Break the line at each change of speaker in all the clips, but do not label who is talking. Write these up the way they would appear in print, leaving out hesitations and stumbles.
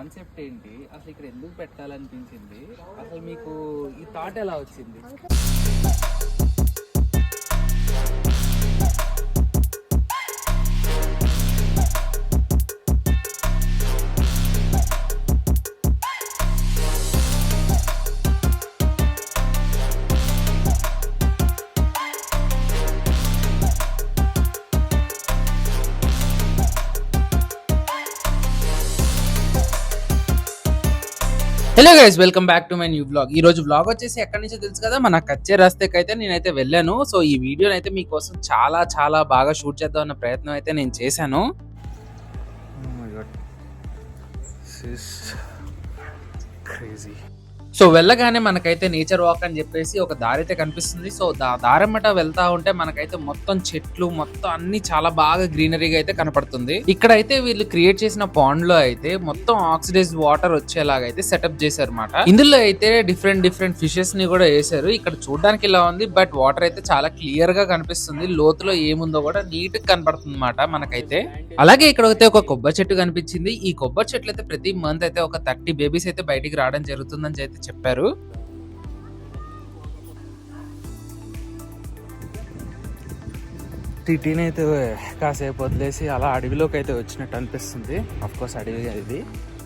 Concept ఏంటి, అసలు ఇక్కడ ఎందుకు పెట్టాలనిపించింది, అసలు మీకు ఈ థాట్ ఎలా వచ్చింది? Hello guys, welcome back to my new blog. ఈ రోజు బ్లాగ్ వచ్చేసి ఎక్కడి నుంచో తెలుసు కదా, మన కచ్చే రాస్తేకి అయితే నేనైతే వెళ్ళాను. సో ఈ వీడియోని అయితే మీకోసం చాలా బాగా షూట్ చేద్దాం అన్న ప్రయత్నం అయితే నేను చేశాను. సో వెళ్ళగానే మనకైతే నేచర్ వాక్ అని చెప్పేసి ఒక దారి అయితే కనిపిస్తుంది. సో దారమ్మట వెళ్తా ఉంటే మనకైతే మొత్తం చెట్లు మొత్తం అన్ని చాలా బాగా గ్రీనరీగా అయితే కనపడుతుంది. ఇక్కడైతే వీళ్ళు క్రియేట్ చేసిన పాండ్ లో అయితే మొత్తం ఆక్సిడైజ్డ్ వాటర్ వచ్చేలాగా అయితే సెటప్ చేశారు అనమాట. ఇందులో అయితే డిఫరెంట్ ఫిషెస్ ని కూడా వేసారు. ఇక్కడ చూడడానికి ఇలా ఉంది, బట్ వాటర్ అయితే చాలా క్లియర్ గా కనిపిస్తుంది. లోతులో ఏముందో కూడా నీట్ గా కనపడుతుంది అనమాట మనకైతే. అలాగే ఇక్కడ అయితే ఒక కొబ్బరి చెట్టు కనిపించింది. ఈ కొబ్బరి చెట్లు అయితే ప్రతి మంత్ అయితే ఒక 30 బేబీస్ అయితే బయటికి రావడం జరుగుతుందని అయితే చెప్పారు. సిటీని అయితే కాసేపు వదిలేసి అలా అడవిలోకి అయితే వచ్చినట్టు అనిపిస్తుంది. అఫ్ కోర్స్ అడవి ఇది.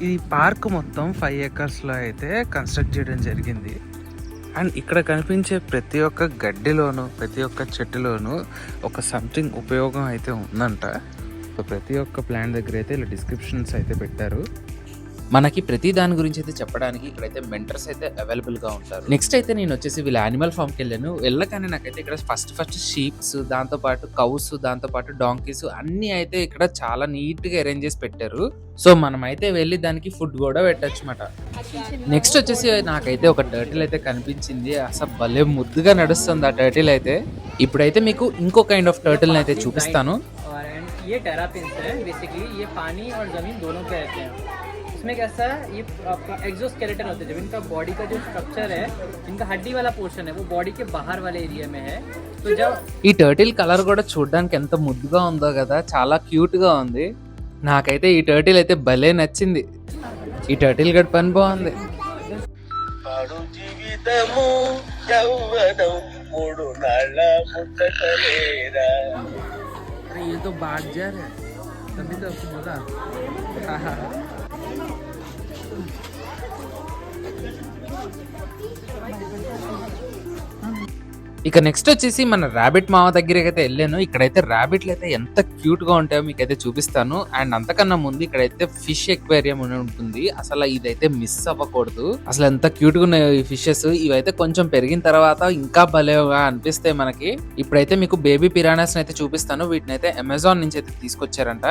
ఈ పార్క్ మొత్తం 5 acres లో అయితే కన్స్ట్రక్ట్ చేయడం జరిగింది. అండ్ ఇక్కడ కనిపించే ప్రతి ఒక్క గడ్డిలోను ప్రతి ఒక్క చెట్టులోను ఒక సంథింగ్ ఉపయోగం అయితే ఉందంట. ప్రతి ఒక్క ప్లాంట్ దగ్గర అయితే ఇలా డిస్క్రిప్షన్స్ అయితే పెట్టారు. మనకి ప్రతి దాని గురించి అయితే చెప్పడానికి ఇక్కడైతే మెంటర్స్ అయితే అవైలబుల్ గా ఉంటారు. నెక్స్ట్ అయితే నేను వచ్చేసి వీళ్ళ యానిమల్ ఫామ్ కి వెళ్ళాను. వెళ్ళగానే నాకైతే ఇక్కడ ఫస్ట్ షీప్స్, దాంతో పాటు కౌస్, దాంతో పాటు డాంకీస్ అన్ని అయితే ఇక్కడ చాలా నీట్ గా అరేంజ్ చేసి పెట్టారు. సో మనం అయితే వెళ్ళి దానికి ఫుడ్ కూడా పెట్టచ్చు అన్నమాట. నెక్స్ట్ వచ్చేసి నాకైతే ఒక టర్టిల్ అయితే కనిపించింది. అసలు భలే ముద్దుగా నడుస్తుంది ఆ టర్టిల్ అయితే. ఇప్పుడైతే మీకు ఇంకో కైండ్ ఆఫ్ టర్టిల్ అయితే చూపిస్తాను.
ये टेरापिन्स है, बेसिकली ये पानी और ज़मीन दोनों पे रहते हैं. इसमें कैसा है, ये आपका एक्सोस्केलेटन होता है. जब इनका बॉडी का जो स्ट्रक्चर है, इनका हड्डी वाला पोर्शन है, वो बॉडी के बाहर वाले एरिया में है. तो जब
ఈ టర్టిల్ కలర్ కూడా చూడడానికి ఎంత ముద్దుగా ఉందో కదా, చాలా క్యూట్ గా ఉంది. నాకైతే ఈ టర్టిల్ అయితే భలే నచ్చింది. ఈ టర్టిల్ గడ్ పని బాగుంది. ये तो भाग जा रहा है, तभी तो आपको बोला. ఇక నెక్స్ట్ వచ్చేసి మన ర్యాబిట్ మామ దగ్గరికి అయితే వెళ్ళాను. ఇక్కడైతే ర్యాబిట్లు అయితే ఎంత క్యూట్ గా ఉంటాయో మీకైతే చూపిస్తాను. అండ్ అంతకన్నా ముందు ఇక్కడైతే ఫిష్ ఎక్వేరియం అని ఉంటుంది. అసలు ఇదైతే మిస్ అవ్వకూడదు. అసలు ఎంత క్యూట్ గా ఉన్నాయో ఈ ఫిషెస్. ఇవైతే కొంచెం పెరిగిన తర్వాత ఇంకా భలేగా అనిపిస్తాయి మనకి. ఇప్పుడైతే మీకు బేబీ పిరానాస్ అయితే చూపిస్తాను. వీటిని అయితే అమెజాన్ నుంచి అయితే తీసుకొచ్చారంట.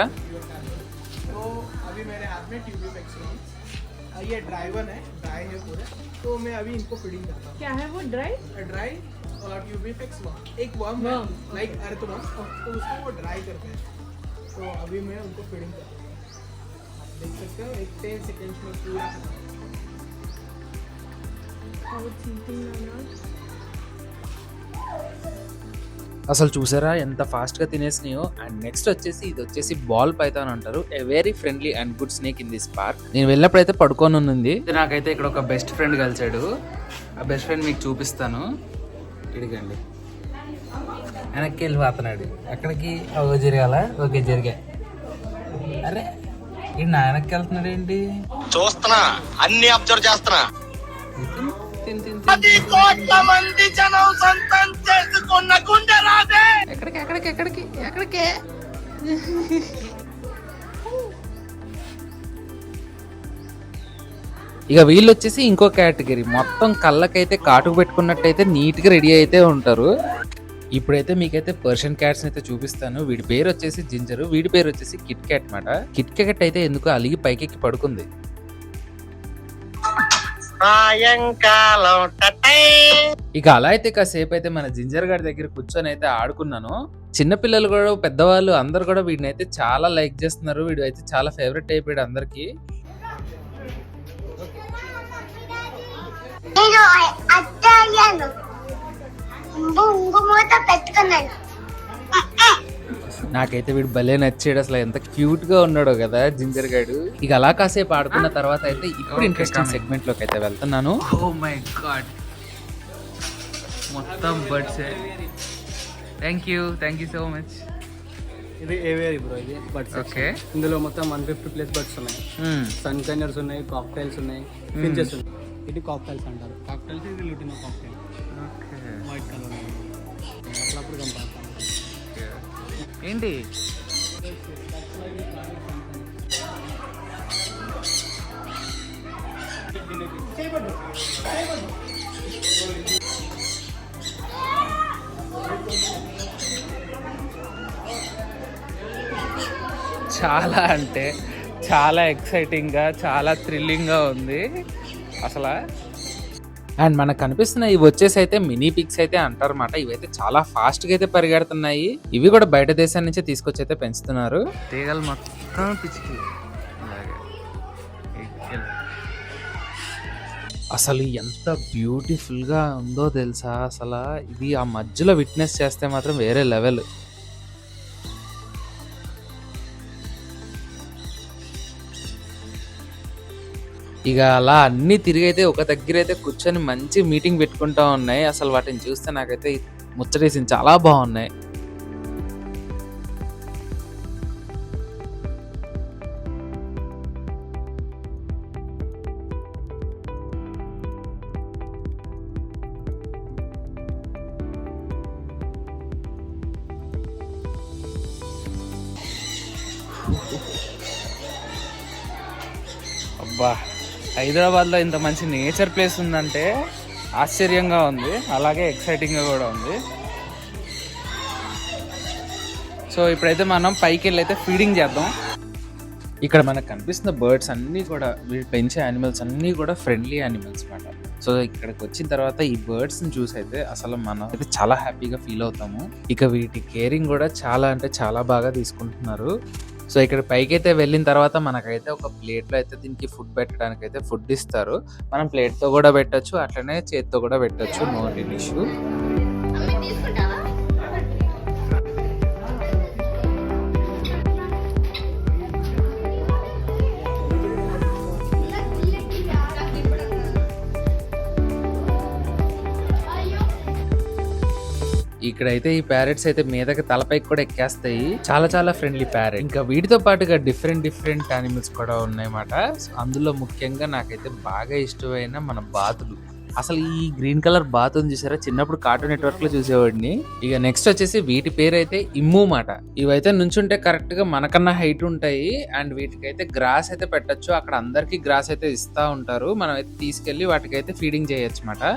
ये ड्राई वन है, ड्राई है पूरे. तो मैं अभी इनको फीडिंग करता हूँ.
क्या है वो ड्राई?
ड्राई और ट्यूबिफेक्स वर्म, एक वर्म है लाइक अर्थवर्म, तो उसको वो ड्राई करते हैं. तो अभी मैं उनको फीडिंग करता हूँ. आप देख सकते हो एक 10 सेकेंड्स में पूरा.
అసలు చూసారా ఎంత ఫాస్ట్ గా తినేసినాయో. అండ్ నెక్స్ట్ వచ్చేసి ఇది వచ్చేసి బాల్ పైథాన్ అంటారు. A very friendly and good snake in this park. నేను వెళ్ళినప్పుడైతే పడుకొని ఉంది. నాకైతే ఇక్కడ ఒక బెస్ట్ ఫ్రెండ్ కలిసాడు. ఆ బెస్ట్ ఫ్రెండ్ మీకు చూపిస్తాను. ఇడిగండి, వెనక్కి వెళ్ళిపోతున్నాడు. ఎక్కడికి? ఓ జరగాల. ఓకే జరిగా. అరే ఇది నా వెనక్కి వెళ్తున్నాడు ఏంటి?
చూస్తున్నా, అన్ని అబ్జర్వ్ చేస్తున్నా.
ఎక్కడికి ఇక వీళ్ళు వచ్చేసి ఇంకో కేటగిరీ. మొత్తం కళ్ళకైతే కాటుకు పెట్టుకున్నట్టయితే నీట్ గా రెడీ అయితే ఉంటారు. ఇప్పుడైతే మీకైతే పర్షియన్ క్యాట్స్ అయితే చూపిస్తాను. వీడి పేరు వచ్చేసి జింజర్, వీడి పేరు వచ్చేసి కిట్ క్యాట్ మాట. కిట్ క్యాట్ అయితే ఎందుకు అలిగి పైకెక్కి పడుకుంది. ఇక అలా అయితే కాసేపు అయితే మన జింజర్ గారి దగ్గర కూర్చొని అయితే ఆడుకున్నాను. చిన్నపిల్లలు కూడా పెద్దవాళ్ళు అందరు కూడా వీడిని అయితే చాలా లైక్ చేస్తున్నారు. వీడు అయితే చాలా ఫేవరెట్ అయిపోయాడు అందరికి. నాకైతే వీడు భలే నచ్చాడు, అసలు ఎంత క్యూట్ గా ఉన్నాడో కదా జింజర్ గాడు. ఇక అలా కాసేపు ఆడుకున్న తర్వాత అయితే ఇప్పుడు ఇంట్రెస్టింగ్ సెగ్మెంట్ లోకి అయితే వెళ్తున్నాను. ఓ మై గాడ్, మొత్తం birds. Thank you so much.
ఇది ఏవేరీ బ్రో, ఇది బర్డ్స్.
ఓకే,
ఇందులో మొత్తం 150+ బర్డ్స్ ఉన్నాయి. సన్ కైనర్స్ ఉన్నాయి, కాక్టైల్స్ ఉన్నాయి, ఫించెస్ ఉన్నాయి. ఇది కాక్టైల్స్ అంటారు. కాక్టైల్స్ ఇది లూటినో కాక్టైల్, వైట్ కలర్ అప్పుడప్పుడు కనపడతాం.
ఏంటి చాలా అంటే చాలా ఎక్సైటింగ్గా, చాలా థ్రిల్లింగ్గా ఉంది అసలు. అండ్ మనకు కనిపిస్తున్న ఇవి వచ్చేసి అయితే మినీ పిగ్స్ అయితే అంటారన్నమాట. ఇవైతే చాలా ఫాస్ట్గా అయితే పరిగెడుతున్నాయి. ఇవి కూడా బయట దేశం నుంచే తీసుకొచ్చి అయితే పెంచుతున్నారు. తీగలు మొత్తం పిచ్చికి అసలు ఎంత బ్యూటిఫుల్గా ఉందో తెలుసా అసలు. ఇది ఆ మధ్యలో విట్నెస్ చేస్తే మాత్రం వేరే లెవెల్. ఇక అలా అన్ని తిరిగి అయితే ఒక దగ్గర అయితే కూర్చొని మంచి మీటింగ్ పెట్టుకుంటా ఉన్నాయి. అసలు వాటిని చూస్తే నాకైతే ముచ్చటేసింది, చాలా బాగున్నాయి. అబ్బా, హైదరాబాద్లో ఇంత మంచి నేచర్ ప్లేస్ ఉందంటే ఆశ్చర్యంగా ఉంది, అలాగే ఎక్సైటింగ్గా కూడా ఉంది. సో ఇప్పుడైతే మనం పైకి వెళ్ళి అయితే ఫీడింగ్ చేద్దాం. ఇక్కడ మనకు కనిపిస్తున్న బర్డ్స్ అన్నీ కూడా, వీళ్ళు పెంచే యానిమల్స్ అన్నీ కూడా ఫ్రెండ్లీ యానిమల్స్ అన్నమాట. సో ఇక్కడికి వచ్చిన తర్వాత ఈ బర్డ్స్ని చూసి అయితే అసలు మనం అయితే చాలా హ్యాపీగా ఫీల్ అవుతాము. ఇక వీటి కేరింగ్ కూడా చాలా అంటే చాలా బాగా తీసుకుంటున్నారు. సో ఇక్కడ పైకి అయితే వెళ్ళిన తర్వాత మనకైతే ఒక ప్లేట్లో అయితే దీనికి ఫుడ్ పెట్టడానికి అయితే ఫుడ్ ఇస్తారు. మనం ప్లేట్తో కూడా పెట్టచ్చు, అట్లనే చేతితో కూడా పెట్టచ్చు, నో ఇష్యూ. ఇక్కడైతే ఈ ప్యారెట్స్ అయితే మీదకి తలపైకి కూడా ఎక్కేస్తాయి. చాలా చాలా ఫ్రెండ్లీ ప్యారెట్. ఇంకా వీటితో పాటుగా డిఫరెంట్ యానిమల్స్ కూడా ఉన్నాయన్నమాట. అందులో ముఖ్యంగా నాకైతే బాగా ఇష్టమైన మన బాతులు. అసలు ఈ గ్రీన్ కలర్ బాత్ ఉంది చూసారా, చిన్నప్పుడు కార్టూన్ నెట్వర్క్ లో చూసేవాడిని. ఇక నెక్స్ట్ వచ్చేసి వీటి పేరు అయితే ఇమ్ము మాట. ఇవైతే నుంచుంటే కరెక్ట్ గా మనకన్నా హైట్ ఉంటాయి. అండ్ వీటికైతే గ్రాస్ అయితే పెట్టచ్చు. అక్కడ అందరికి గ్రాస్ అయితే ఇస్తా ఉంటారు. మనం అయితే తీసుకెళ్లి వాటికైతే ఫీడింగ్ చేయొచ్చు అన్నమాట.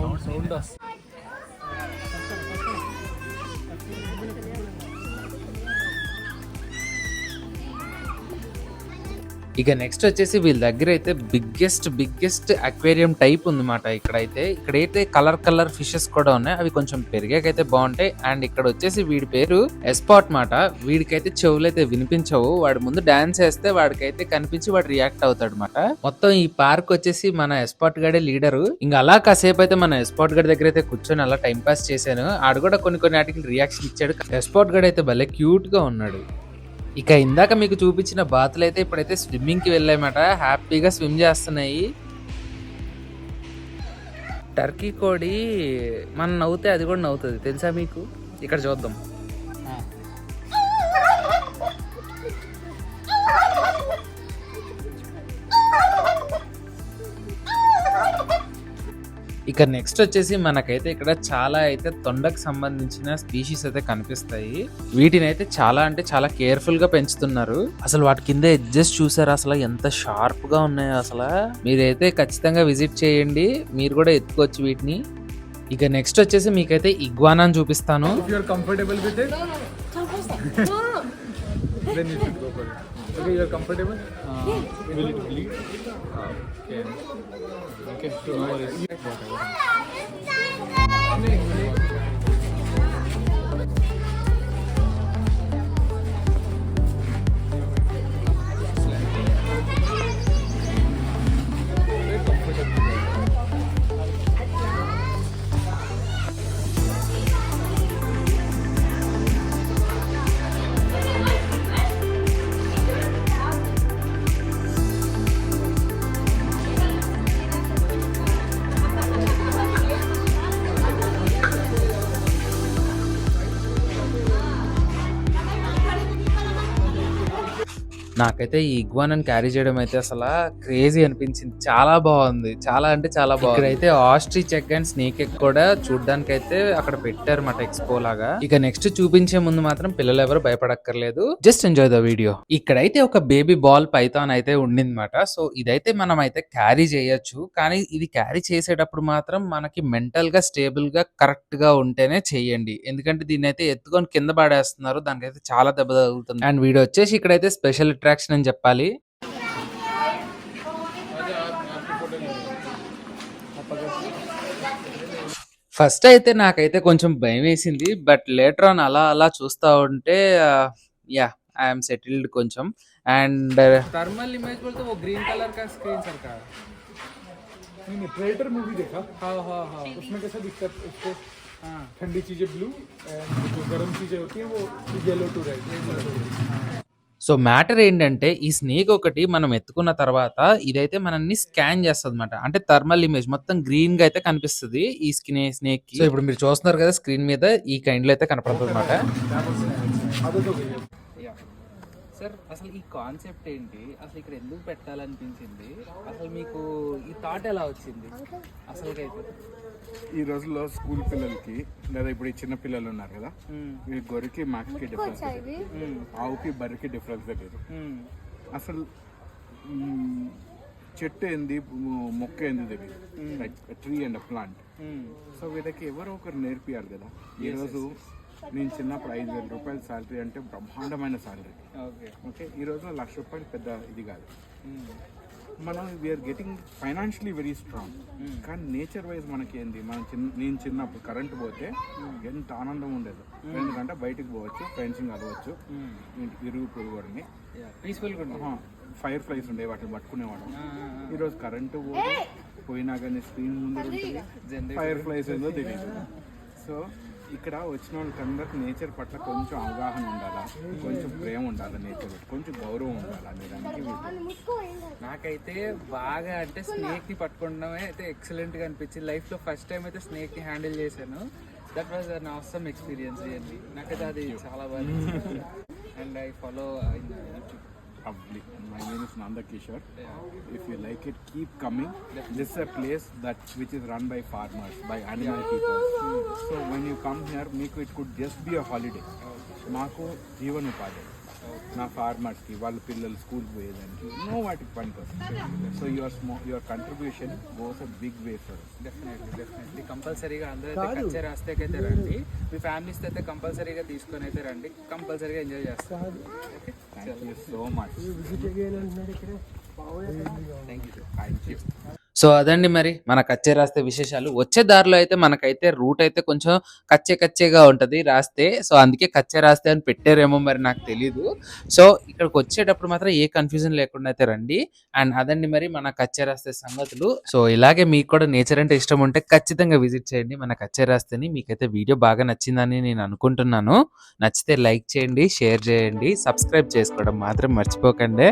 సౌండ్ ఇక నెక్స్ట్ వచ్చేసి వీళ్ళ దగ్గర అయితే బిగ్గెస్ట్ అక్వేరియం టైప్ ఉందన్నమాట. ఇక్కడైతే కలర్ ఫిషెస్ కూడా ఉన్నాయి. అవి కొంచెం పెరిగాకైతే బాగుంటాయి. అండ్ ఇక్కడ వచ్చేసి వీడి పేరు ఎస్పాట్ మాట. వీడికైతే చెవులు అయితే వినిపించవు. వాడి ముందు డాన్స్ వేస్తే వాడికైతే కనిపించి వాడు రియాక్ట్ అవుతాడు అనమాట. మొత్తం ఈ పార్క్ వచ్చేసి మన ఎస్పాట్ గడే లీడరు. ఇంకా అలా కాసేపు అయితే మన ఎస్పాట్ గడ్ దగ్గర అయితే కూర్చొని అలా టైం పాస్ చేశాను. ఆడు కూడా కొన్ని వాటికి రియాక్షన్ ఇచ్చాడు. ఎస్పాట్ గడ్ అయితే భలే క్యూట్ గా ఉన్నాడు. ఇక ఇందాక మీకు చూపించిన బాతులు అయితే ఇప్పుడైతే స్విమ్మింగ్ కి వెళ్ళాయన్నమాట. హ్యాపీగా స్విమ్ చేస్తున్నాయి. టర్కీ కోడి మనం నవ్వుతే అది కూడా నవ్వుతుంది తెలుసా మీకు? ఇక్కడ చూద్దాం. ఇక నెక్స్ట్ వచ్చేసి మనకైతే ఇక్కడ చాలా అయితే తొండకు సంబంధించిన స్పీషీస్ అయితే కనిపిస్తాయి. వీటిని అయితే చాలా అంటే చాలా కేర్ఫుల్ గా పెంచుతున్నారు. అసలు వాటి కింద ఎడ్జెస్ చూసారు అసలు ఎంత షార్ప్ గా ఉన్నాయో. అసలు మీరైతే ఖచ్చితంగా విజిట్ చేయండి, మీరు కూడా ఎత్తుకోవచ్చు వీటిని. ఇక నెక్స్ట్ వచ్చేసి మీకైతే ఇగ్వానాని చూపిస్తాను.
Okay, you're comfortable? Will it bleed? Okay. Okay, so no worries.
నాకైతే ఈ ఇగ్వానాని క్యారీ చేయడం అయితే అసలు క్రేజీ అనిపించింది. చాలా బాగుంది, చాలా అంటే చాలా బాగుంది. ఇక్కడైతే ostrich egg and snake egg కూడా చూడడానికి అయితే అక్కడ పెట్టారన్నమాట ఎక్స్పో లాగా. ఇక నెక్స్ట్ చూపించే ముందు మాత్రం పిల్లలు ఎవరు భయపడక్కర్లేదు, జస్ట్ ఎంజాయ్ ద వీడియో. ఇక్కడైతే ఒక బేబీ బాల్ పైథాన్ అయితే ఉండిందన్నమాట. సో ఇదైతే మనం అయితే క్యారీ చేయొచ్చు, కానీ ఇది క్యారీ చేసేటప్పుడు మాత్రం మనకి మెంటల్ గా స్టేబుల్ గా కరెక్ట్ గా ఉంటేనే చెయ్యండి. ఎందుకంటే దీన్ని అయితే ఎత్తుకొని కింద పడేస్తున్నారు, దానికైతే చాలా దెబ్బ తగులుతుంది. అండ్ వీడు వచ్చేసి ఇక్కడైతే స్పెషల్ అట్రాక్షన్ అని చెప్పాలి. ఫస్ట్ అయితే నాకైతే కొంచెం భయం వేసింది, బట్ లేటర్ ఆన్ అలా అలా చూస్తా ఉంటే యా ఐఎమ్ సెటిల్డ్ కొంచెం. అండ్ థర్మల్ इमेज बोलते वो ग्रीन कलर का स्क्रीन सर का
नहीं, प्रेडेटर मूवी देखा?
हाँ हाँ हाँ
उसमें कैसा दिखता है उसको?
हाँ
ठंडी चीजें ब्लू एंड जो गर्म चीजें होती हैं वो yellow to red.
So matter ఏంటంటే ఈ స్నేక్ ఒకటి మనం ఎత్తుకున్న తర్వాత ఇదైతే మనల్ని స్కాన్ చేస్తుంది అనమాట. అంటే థర్మల్ ఇమేజ్ మొత్తం గ్రీన్ గా అయితే కనిపిస్తుంది ఈ స్నేక్ కి. సో ఇప్పుడు మీరు చూస్తున్నారు కదా స్క్రీన్ మీద ఈ కైండ్ లో అయితే కనపడుతుంది అనమాట. సార్ అసలు ఈ కాన్సెప్ట్ ఏంటి, అసలు ఇక్కడ ఎందుకు పెట్టాలనిపించింది, అసలు మీకు ఈ థాట్ ఎలా వచ్చింది అసలుకైతే?
ఈ రోజుల్లో స్కూల్ పిల్లలకి లేదా ఇప్పుడు ఈ చిన్న పిల్లలు ఉన్నారు కదా, ఈ గొర్రెకి మాకి డిఫరెన్స్, ఆవుకి బర్రెకి డిఫరెన్స్ తెలియదు అసలు. చెట్టు ఏంది మొక్క ఏంది తెలియదు, ట్రీ అండ్ ప్లాంట్. సో వీళ్ళకి ఎవరో ఒకరు నేర్పియాలి కదా. ఈరోజు నేను చిన్నప్పుడు 5,000 రూపాయల శాలరీ అంటే బ్రహ్మాండమైన శాలరీ. ఓకే, ఈరోజు 1,00,000 రూపాయలు పెద్ద ఇది కాదు. మనం we are getting financially very strong. కానీ నేచర్ వైజ్ మనకి ఏంది, నేను చిన్నప్పుడు కరెంట్ పోతే ఎంత ఆనందం ఉండేది. ఎందుకంటే బయటకు పోవచ్చు, ఫ్రెండ్స్ని కలవచ్చు, ఇరుగు పొరుగుని పీస్ఫుల్గా. ఫైర్ ఫ్లైస్ ఉండే, వాటిని పట్టుకునేవాడు. ఈరోజు కరెంటు పోయినా కానీ స్క్రీన్ ముందు ఉంటుంది, ఫైర్ ఫ్లైస్ ఏదో తెలియదు. సో ఇక్కడ వచ్చిన వాళ్ళకందరికి నేచర్ పట్ల కొంచెం అవగాహన ఉండాలా, కొంచెం ప్రేమ ఉండాలి, నేచర్ కొంచెం గౌరవం ఉండాలి అనేదానికి.
నాకైతే బాగా అంటే స్నేక్ ని పట్టుకోవడమే అయితే ఎక్సలెంట్ గా అనిపించింది. లైఫ్ లో ఫస్ట్ టైం అయితే స్నేక్ ని హ్యాండిల్ చేశాను. That was an awesome experience really. నాకైతే అది చాలా బాగా. And I follow in YouTube.
My name is Nanda Kishore. If you like it, keep coming. This is a place which is run by farmers, by animal people. So when you come here, it could just be a holiday. మాకు జీవనోపాధి నా ఫార్మర్స్కి, వాళ్ళ పిల్లలు school పోయేదానికి వాటికి పనికొస్తుంది. So your contribution goes a big way for.
Definitely కంపల్సరీగా అందరూ అయితే కచ్చే రాస్తేకైతే రండి, మీ ఫ్యామిలీస్ అయితే కంపల్సరీగా తీసుకొని అయితే రండి, కంపల్సరీగా ఎంజాయ్ చేస్తారు.
Thank you so much.
Thank you. So అదండి మరి మన కచ్చే రాస్తే విశేషాలు. వచ్చే దారిలో అయితే మనకైతే రూట్ అయితే కొంచెం కచ్చేగా ఉంటుంది రాస్తే, సో అందుకే కచ్చే రాస్తే అని పెట్టారేమో మరి నాకు తెలీదు. సో ఇక్కడికి వచ్చేటప్పుడు మాత్రం ఏ కన్ఫ్యూజన్ లేకుండా అయితే రండి. అండ్ అదండి మరి మన కచ్చే రాస్తే సంగతులు. సో ఇలాగే మీకు కూడా నేచర్ అంటే ఇష్టం ఉంటే ఖచ్చితంగా విజిట్ చేయండి మన కచ్చే రాస్తేని. మీకైతే వీడియో బాగా నచ్చిందని నేను అనుకుంటున్నాను. నచ్చితే లైక్ చేయండి, షేర్ చేయండి, సబ్స్క్రైబ్ చేసుకోవడం మాత్రం మర్చిపోకండి.